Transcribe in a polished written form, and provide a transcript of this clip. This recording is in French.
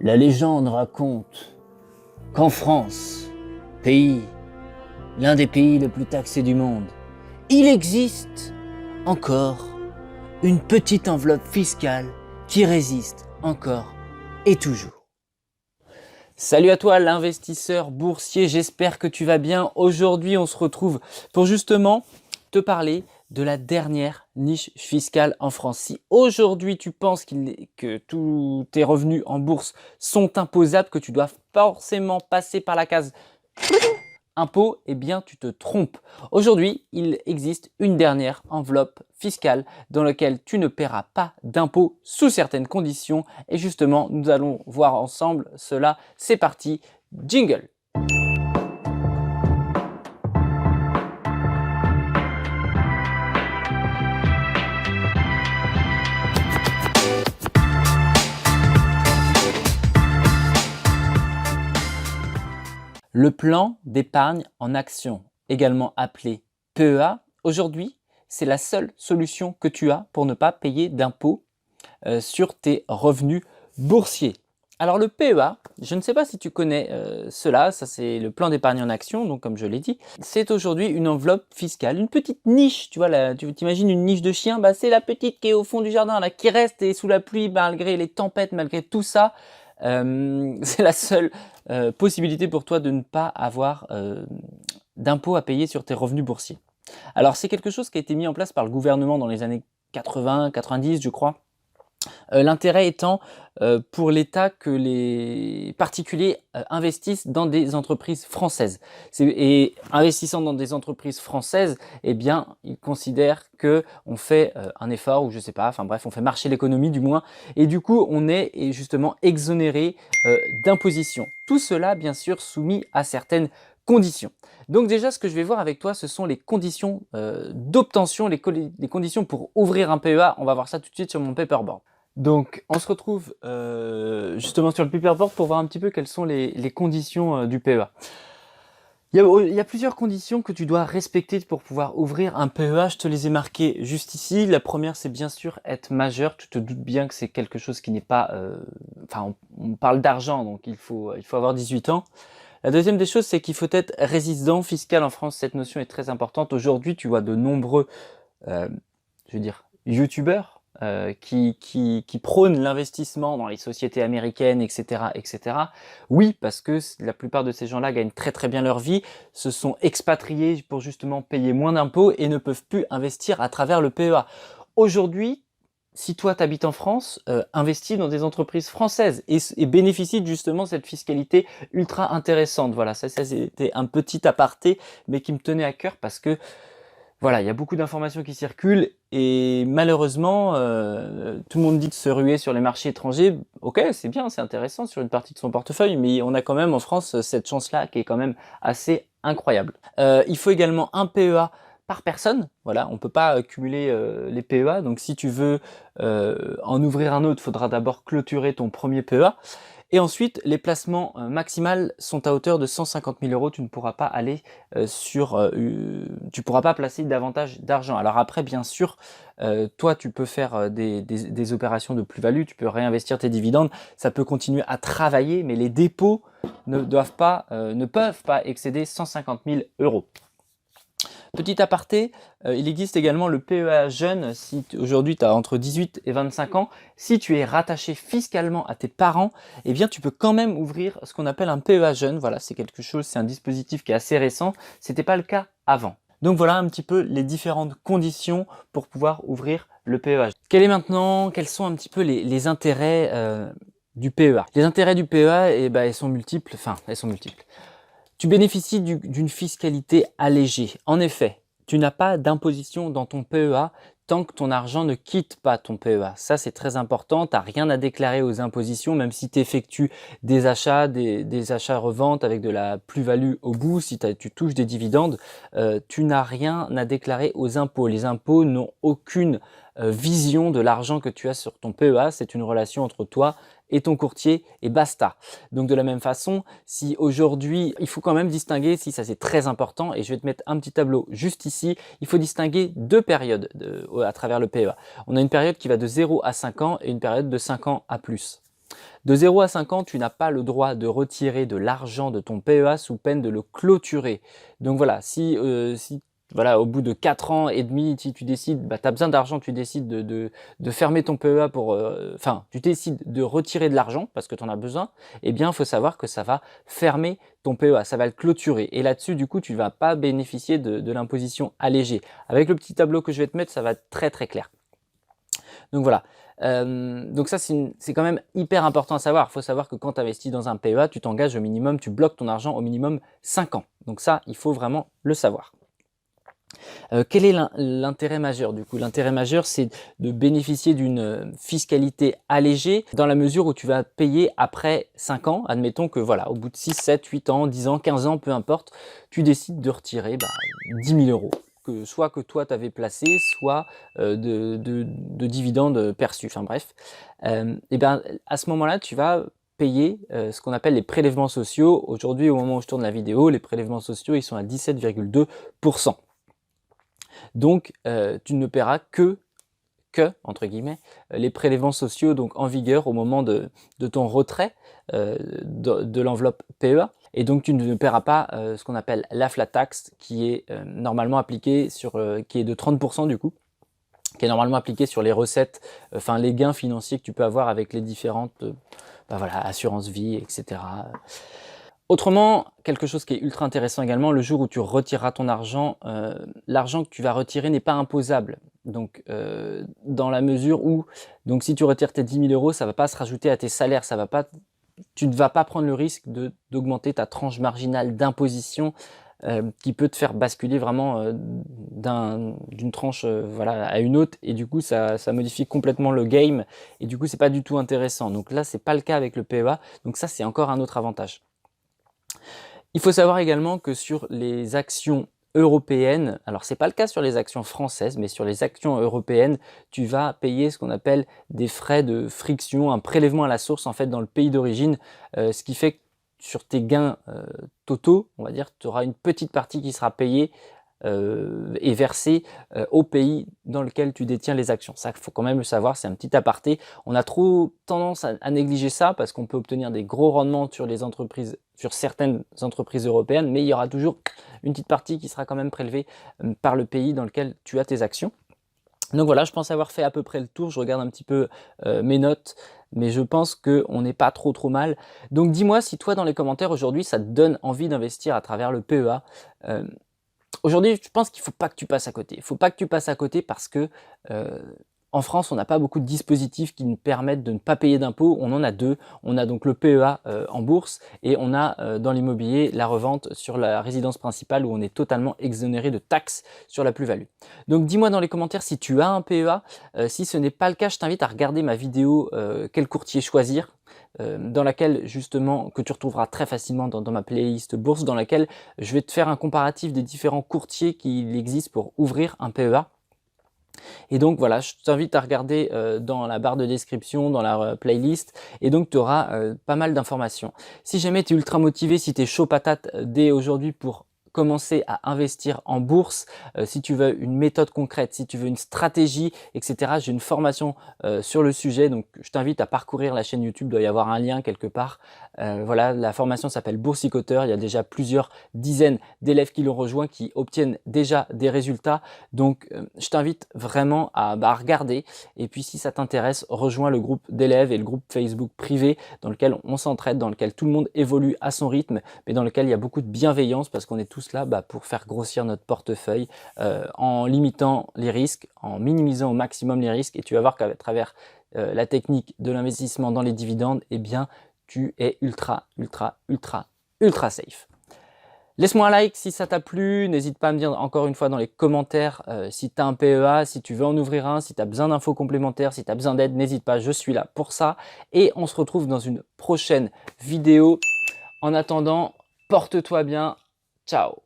La légende raconte qu'en France, l'un des pays les plus taxés du monde, il existe encore une petite enveloppe fiscale qui résiste encore et toujours. Salut à toi l'investisseur boursier, j'espère que tu vas bien. Aujourd'hui on se retrouve pour justement te parler de la dernière niche fiscale en France. Si aujourd'hui tu penses que tous tes revenus en bourse sont imposables, que tu dois forcément passer par la case impôt, eh bien tu te trompes. Aujourd'hui, il existe une dernière enveloppe fiscale dans laquelle tu ne paieras pas d'impôt sous certaines conditions. Et justement, nous allons voir ensemble cela. C'est parti, jingle! Le plan d'épargne en action, également appelé PEA, aujourd'hui, c'est la seule solution que tu as pour ne pas payer d'impôts sur tes revenus boursiers. Alors le PEA, je ne sais pas si tu connais cela, ça c'est le plan d'épargne en action, donc comme je l'ai dit, c'est aujourd'hui une enveloppe fiscale, une petite niche, tu vois, tu t'imagines une niche de chien, bah, c'est la petite qui est au fond du jardin, là, qui reste et sous la pluie, malgré les tempêtes, malgré tout ça, c'est la seule possibilité pour toi de ne pas avoir d'impôts à payer sur tes revenus boursiers. Alors c'est quelque chose qui a été mis en place par le gouvernement dans les années 80, 90 je crois. L'intérêt étant pour l'État que les particuliers investissent dans des entreprises françaises. Et investissant dans des entreprises françaises, eh bien, ils considèrent qu'on fait un effort, ou je sais pas, enfin bref, on fait marcher l'économie du moins, et du coup, on est justement exonéré d'imposition. Tout cela, bien sûr, soumis à certaines conditions. Donc déjà, ce que je vais voir avec toi, ce sont les conditions d'obtention, les conditions pour ouvrir un PEA. On va voir ça tout de suite sur mon paperboard. Donc, on se retrouve justement sur le paperboard pour voir un petit peu quelles sont les conditions du PEA. Il y a plusieurs conditions que tu dois respecter pour pouvoir ouvrir un PEA. Je te les ai marquées juste ici. La première, c'est bien sûr être majeur. Tu te doutes bien que c'est quelque chose qui n'est pas... Enfin, on parle d'argent, donc il faut avoir 18 ans. La deuxième des choses, c'est qu'il faut être résident fiscal en France. Cette notion est très importante. Aujourd'hui, tu vois de nombreux, je veux dire, youtubeurs qui prônent l'investissement dans les sociétés américaines, etc., etc. Oui, parce que la plupart de ces gens-là gagnent très très bien leur vie, se sont expatriés pour justement payer moins d'impôts et ne peuvent plus investir à travers le PEA. Aujourd'hui, si toi tu habites en France, investis dans des entreprises françaises et bénéficie justement de cette fiscalité ultra intéressante. Voilà, ça c'était un petit aparté, mais qui me tenait à cœur parce que voilà, il y a beaucoup d'informations qui circulent et malheureusement, tout le monde dit de se ruer sur les marchés étrangers. Ok, c'est bien, c'est intéressant sur une partie de son portefeuille, mais on a quand même en France cette chance-là qui est quand même assez incroyable. Il faut également un PEA par personne. Voilà, on ne peut pas cumuler les PEA. Donc si tu veux en ouvrir un autre, il faudra d'abord clôturer ton premier PEA. Et ensuite, les placements maximales sont à hauteur de 150 000 euros. Tu ne pourras pas aller tu pourras pas placer davantage d'argent. Alors après, bien sûr, toi, tu peux faire des opérations de plus-value, tu peux réinvestir tes dividendes, ça peut continuer à travailler, mais les dépôts ne peuvent pas excéder 150 000 euros. Petit aparté, il existe également le PEA jeune. Si aujourd'hui tu as entre 18 et 25 ans, si tu es rattaché fiscalement à tes parents, eh bien tu peux quand même ouvrir ce qu'on appelle un PEA jeune. Voilà, c'est quelque chose, c'est un dispositif qui est assez récent. C'était pas le cas avant. Donc voilà un petit peu les différentes conditions pour pouvoir ouvrir le PEA. Quels sont un petit peu les intérêts du PEA? Les intérêts du PEA, eh ben, elles sont multiples. Tu bénéficies d'une fiscalité allégée. En effet, tu n'as pas d'imposition dans ton PEA tant que ton argent ne quitte pas ton PEA. Ça, c'est très important. Tu n'as rien à déclarer aux impositions, même si tu effectues des achats, des achats-reventes avec de la plus-value au bout, si tu touches des dividendes, tu n'as rien à déclarer aux impôts. Les impôts n'ont aucune vision de l'argent que tu as sur ton PEA. C'est une relation entre toi et ton courtier et basta. Donc de la même façon, si aujourd'hui, il faut quand même distinguer, si ça c'est très important, et je vais te mettre un petit tableau juste ici, il faut distinguer deux périodes à travers le PEA. On a une période qui va de 0 à 5 ans et une période de 5 ans à plus. De 0 à 5 ans, tu n'as pas le droit de retirer de l'argent de ton PEA sous peine de le clôturer. Donc voilà, si voilà, au bout de 4 ans et demi, si tu décides, bah, tu as besoin d'argent, tu décides de fermer ton PEA pour, enfin, tu décides de retirer de l'argent parce que tu en as besoin, eh bien, il faut savoir que ça va fermer ton PEA, ça va le clôturer. Et là-dessus, du coup, tu ne vas pas bénéficier de l'imposition allégée. Avec le petit tableau que je vais te mettre, ça va être très très clair. Donc voilà. Donc ça, c'est quand même hyper important à savoir. Il faut savoir que quand tu investis dans un PEA, tu t'engages au minimum, tu bloques ton argent au minimum 5 ans. Donc ça, il faut vraiment le savoir. Quel est l'intérêt majeur du coup? L'intérêt majeur, c'est de bénéficier d'une fiscalité allégée dans la mesure où tu vas payer après 5 ans. Admettons que voilà, au bout de 6, 7, 8 ans, 10 ans, 15 ans, peu importe, tu décides de retirer 10 000 euros. Soit que toi tu avais placé, soit de dividendes perçus, enfin bref. Et bien à ce moment-là, tu vas payer ce qu'on appelle les prélèvements sociaux. Aujourd'hui, au moment où je tourne la vidéo, les prélèvements sociaux, ils sont à 17,2%. Donc, tu ne paieras que entre guillemets, les prélèvements sociaux donc en vigueur au moment de ton retrait de l'enveloppe PEA. Et donc, tu ne paieras pas ce qu'on appelle la flat tax qui est normalement appliquée qui est de 30% du coup, qui est normalement appliquée sur les recettes, enfin les gains financiers que tu peux avoir avec les différentes voilà, assurances vie, etc. Autrement, quelque chose qui est ultra intéressant également, le jour où tu retireras ton argent, l'argent que tu vas retirer n'est pas imposable. Donc, dans la mesure où, donc si tu retires tes 10 000 euros, ça ne va pas se rajouter à tes salaires, tu ne vas pas prendre le risque d'augmenter ta tranche marginale d'imposition qui peut te faire basculer vraiment d'une tranche voilà, à une autre, et du coup ça modifie complètement le game, et du coup c'est pas du tout intéressant. Donc là, c'est pas le cas avec le PEA, donc ça c'est encore un autre avantage. Il faut savoir également que sur les actions européennes, alors c'est pas le cas sur les actions françaises, mais sur les actions européennes, tu vas payer ce qu'on appelle des frais de friction, un prélèvement à la source en fait dans le pays d'origine, ce qui fait que sur tes gains totaux, on va dire, tu auras une petite partie qui sera payée et versée au pays dans lequel tu détiens les actions. Ça, il faut quand même le savoir, c'est un petit aparté. On a trop tendance à négliger ça parce qu'on peut obtenir des gros rendements sur les entreprises, sur certaines entreprises européennes, mais il y aura toujours une petite partie qui sera quand même prélevée par le pays dans lequel tu as tes actions. Donc voilà, je pense avoir fait à peu près le tour. Je regarde un petit peu mes notes, mais je pense qu'on n'est pas trop mal. Donc dis-moi si toi dans les commentaires aujourd'hui ça te donne envie d'investir à travers le PEA. Aujourd'hui, je pense qu'il ne faut pas que tu passes à côté. Il ne faut pas que tu passes à côté parce que en France, on n'a pas beaucoup de dispositifs qui nous permettent de ne pas payer d'impôts. On en a deux. On a donc le PEA en bourse, et on a dans l'immobilier la revente sur la résidence principale où on est totalement exonéré de taxes sur la plus-value. Donc dis-moi dans les commentaires si tu as un PEA. Si ce n'est pas le cas, je t'invite à regarder ma vidéo quel courtier choisir, dans laquelle justement, que tu retrouveras très facilement dans ma playlist bourse, dans laquelle je vais te faire un comparatif des différents courtiers qu'il existe pour ouvrir un PEA. Et donc voilà, je t'invite à regarder dans la barre de description, dans la playlist, et donc tu auras pas mal d'informations. Si jamais tu es ultra motivé, si tu es chaud patate dès aujourd'hui pour commencer à investir en bourse, si tu veux une méthode concrète, si tu veux une stratégie, etc. J'ai une formation sur le sujet, donc je t'invite à parcourir la chaîne YouTube, il doit y avoir un lien quelque part. Voilà, la formation s'appelle Boursicoteur, il y a déjà plusieurs dizaines d'élèves qui l'ont rejoint, qui obtiennent déjà des résultats. Donc je t'invite vraiment à regarder, et puis si ça t'intéresse, rejoins le groupe d'élèves et le groupe Facebook privé dans lequel on s'entraide, dans lequel tout le monde évolue à son rythme, mais dans lequel il y a beaucoup de bienveillance parce qu'on est tous là pour faire grossir notre portefeuille en limitant les risques, en minimisant au maximum les risques, et tu vas voir qu'à travers la technique de l'investissement dans les dividendes, eh bien tu es ultra safe. Laisse-moi un like si ça t'a plu, n'hésite pas à me dire encore une fois dans les commentaires si tu as un PEA, si tu veux en ouvrir un, si tu as besoin d'infos complémentaires, si tu as besoin d'aide, n'hésite pas, je suis là pour ça, et on se retrouve dans une prochaine vidéo. En attendant, porte-toi bien, ciao.